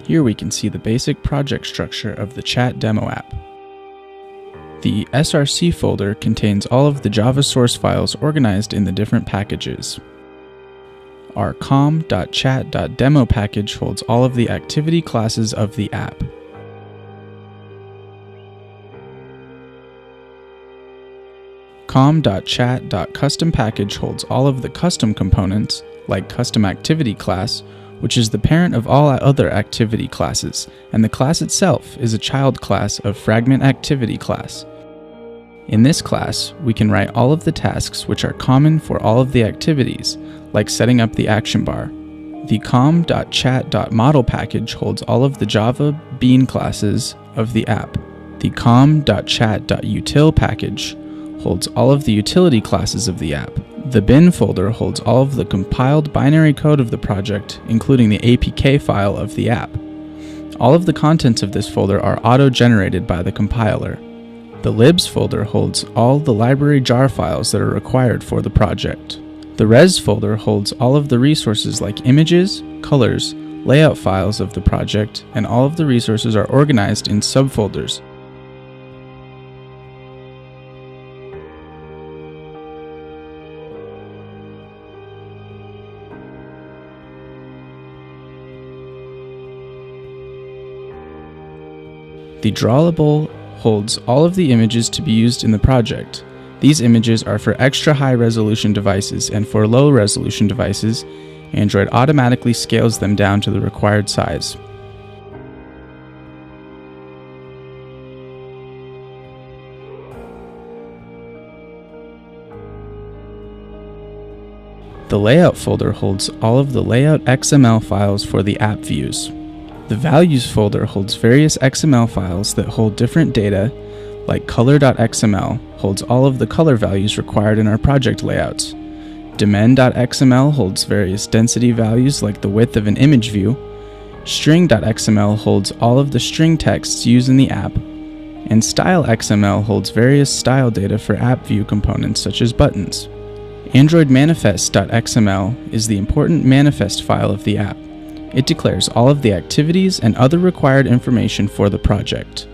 Here we can see the basic project structure of the chat demo app. The src folder contains all of the Java source files organized in the different packages. Our com.chat.demo package holds all of the activity classes of the app. com.chat.custom package holds all of the custom components, like custom activity class, which is the parent of all other activity classes, and the class itself is a child class of fragment activity class. In this class, we can write all of the tasks which are common for all of the activities, like setting up the action bar. The com.chat.model package holds all of the Java bean classes of the app. The com.chat.util package holds all of the utility classes of the app. The bin folder holds all of the compiled binary code of the project, including the APK file of the app. All of the contents of this folder are auto-generated by the compiler. The libs folder holds all the library jar files that are required for the project. The res folder holds all of the resources like images, colors, layout files of the project, and all of the resources are organized in subfolders. The drawable holds all of the images to be used in the project. These images are for extra high resolution devices, and for low resolution devices, Android automatically scales them down to the required size. The layout folder holds all of the layout XML files for the app views. The values folder holds various XML files that hold different data, like color.xml holds all of the color values required in our project layouts. Dimen.xml holds various density values like the width of an image view. String.xml holds all of the string texts used in the app. And style.xml holds various style data for app view components such as buttons. Android manifest.xml is the important manifest file of the app. It declares all of the activities and other required information for the project.